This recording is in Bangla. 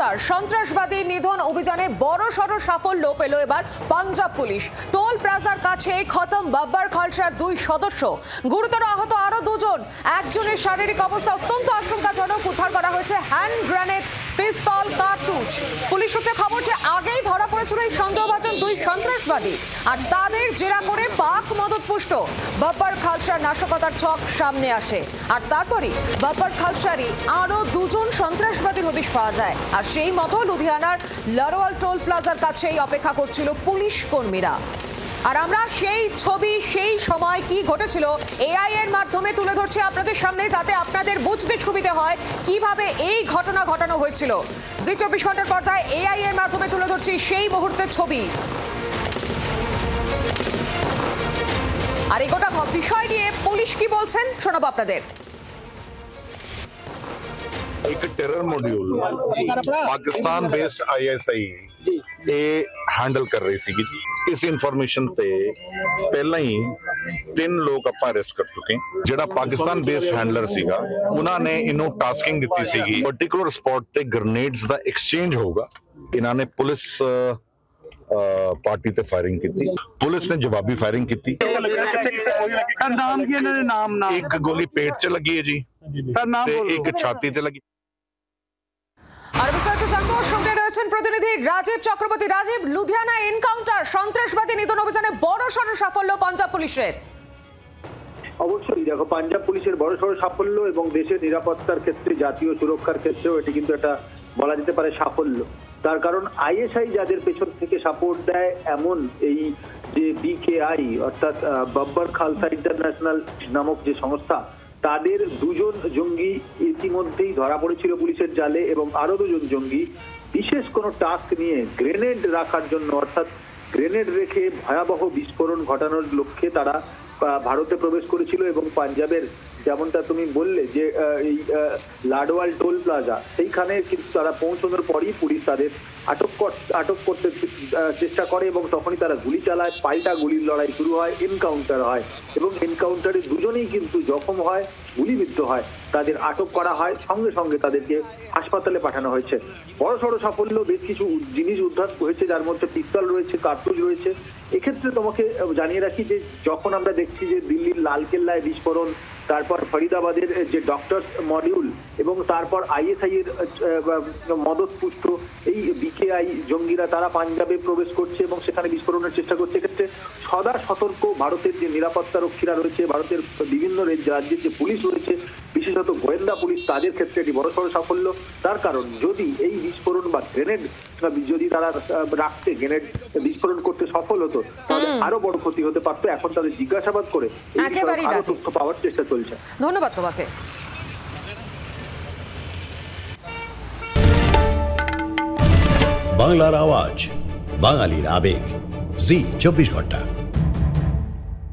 এনকাউন্টার সন্ত্রাসবাদী নিধন অভিযানে বড়সড় সাফল্য পেল এবার পাঞ্জাব পুলিশ। টোল প্লাজার কাছে খতম বাব্বার খালসার 2 সদস্য, গুরুতর আহত আরো 2 জন। একজনের শারীরিক অবস্থা অত্যন্ত আশঙ্কাজনক। উদ্ধার করা হয়েছে হ্যান্ড গ্রেনেড, পিস্তল, কার্তুজ। পুলিশ সূত্রে খবর যে আগেই ধরা পড়েছিল এই সন্দেহভাজন 2 সন্ত্রাসবাদী, আর তাদের জেরা করে পাক মদতপুষ্ট বাব্বার খালসার নাশকতার ছক সামনে আসে। আর তারপরই বাব্বার খালসারই আরো 2 জন সন্ত্রাসবাদীর হদিশ পাওয়া যায়। আর সেই মতো লুধিয়ানার লারোয়াল টোল প্লাজার কাছেই অপেক্ষা করছিল পুলিশ কর্মীরা। আর আমরা সেই ছবি, সেই সময় কি ঘটেছিল এআই এর মাধ্যমে তুলে ধরছি আপনাদের সামনে, যাতে আপনাদের বুঝতে সুবিধা হয় কিভাবে এই ঘটনা ঘটানো হয়েছিল। জি 24 ঘন্টার পর্দায় এআই এর মাধ্যমে তুলে ধরছি সেই মুহূর্তের ছবি। আর এই গোটা বিষয় নিয়ে পুলিশ কি বলছেন শোনাবো আপনাদের। एक terror module Pakistan based ISI ਇਹ हैंडल कर रही ਸੀ। ਇਸ ਇਨਫੋਰਮੇਸ਼ਨ ਤੇ ਪਹਿਲਾਂ ਹੀ 3 ਲੋਕ ਆਪਾਂ ਅਰੈਸਟ ਕਰ ਚੁੱਕੇ। ਜਿਹੜਾ ਪਾਕਿਸਤਾਨ ਬੇਸਡ ਹੈਂਡਲਰ ਸੀਗਾ, ਉਹਨਾਂ ਨੇ ਇਹਨੂੰ ਟਾਸਕਿੰਗ ਦਿੱਤੀ ਸੀਗੀ ਪਾਰਟਿਕੂਲਰ ਸਪੌਟ ਤੇ ਗ੍ਰੇਨੇਡਸ ਦਾ ਐਕਸਚੇਂਜ ਹੋਊਗਾ। ਇਹਨਾਂ ਨੇ ਪੁਲਿਸ ਪਾਰਟੀ ਤੇ ਫਾਇਰਿੰਗ ਕੀਤੀ, ਪੁਲਿਸ ਨੇ ਜਵਾਬੀ ਫਾਇਰਿੰਗ ਕੀਤੀ। ਸਰ ਨਾਮ ਕੀ ਇਹਨਾਂ ਦੇ ਨਾਮ? ਇੱਕ ਗੋਲੀ ਪੇਟ 'ਚ ਲੱਗੀ ਹੈ ਜੀ, ਸਰ ਨਾਮ ਤੇ ਇੱਕ ਛਾਤੀ ਤੇ ਲੱਗੀ। আর বিস্তারিত জানবো, সঙ্গে রয়েছেন প্রতিনিধি রাজীব চক্রবর্তী। রাজীব, লুধিয়ানা এনকাউন্টার সন্ত্রাসবাদী নিধন অভিযানে বড়সড় সাফল্য পাঞ্জাব পুলিশের। অবশ্যই দেখো, পাঞ্জাব পুলিশের বড়সড় সাফল্য এবং দেশের নিরাপত্তার ক্ষেত্রে, জাতীয় সুরক্ষার ক্ষেত্রেও এটি কিন্তু একটা বলা যেতে পারে সাফল্য। তার কারণ ISI যাদের পেছন থেকে সাপোর্ট দেয়, এমন এই যে BKI অর্থাৎ বাব্বার খালসা ইন্টারন্যাশনাল নামক যে সংস্থা, তাদের 2 জন জঙ্গি ইতিমধ্যেই ধরা পড়েছিল পুলিশের জালে, এবং আরো 2 জন জঙ্গি বিশেষ কোনো টাস্ক নিয়ে গ্রেনেড রাখার জন্য, অর্থাৎ গ্রেনেড রেখে ভয়াবহ বিস্ফোরণ ঘটানোর লক্ষ্যে তারা ভারতে প্রবেশ করেছিল। এবং পাঞ্জাবের, যেমনটা তুমি বললে যে এই লাডওয়াল টোল প্লাজা, সেইখানে কিন্তু তারা পৌঁছানোর পরই পুলিশ তাদের আটক করতে চেষ্টা করে, এবং তখনই তারা গুলি চালায়। পাল্টা গুলির লড়াই শুরু হয়, এনকাউন্টার হয়, এবং এনকাউন্টারে 2 জনেই কিন্তু জখম হয়, গুলিবিদ্ধ হয়। তাদের আটক করা হয়, সঙ্গে সঙ্গে তাদেরকে হাসপাতালে পাঠানো হয়েছে। বড়সড় সাফল্য, বেশ কিছু জিনিস উদ্ধার হয়েছে, যার মধ্যে পিস্তল রয়েছে, কার্তুজ রয়েছে। এক্ষেত্রে তোমাকে জানিয়ে রাখি যে যখন আমরা দেখছি যে দিল্লির লালকেল্লায় বিস্ফোরণ, তারপর ফরিদাবাদের যে ডক্টরস মডিউল, এবং তারপর ISI এর মদতপুষ্ট এই BKI জঙ্গিরা তারা পাঞ্জাবে প্রবেশ করছে এবং সেখানে বিস্ফোরণের চেষ্টা করছে। এক্ষেত্রে সদা সতর্ক ভারতের যে নিরাপত্তা রক্ষীরা রয়েছে, ভারতের বিভিন্ন রাজ্যের যে পুলিশ রয়েছে, বিশেষত গোয়েন্দা পুলিশ, তাদের ক্ষেত্রে এটি বড়সড় সাফল্য। তার কারণ যদি এই বিস্ফোরণ বা গ্রেনেড যদি তারা রাখতে, গ্রেনেড বিস্ফোরণ করতে সফল হতো, তাহলে আরো বড় ক্ষতি হতে পারতো। এখন তাদের জিজ্ঞাসাবাদ করে আরো তথ্য পাওয়ার চেষ্টা চলছে। ধন্যবাদ তোমাকে। বাংলার আওয়াজ, বাঙালির আবেগ, জি 24 ঘন্টা।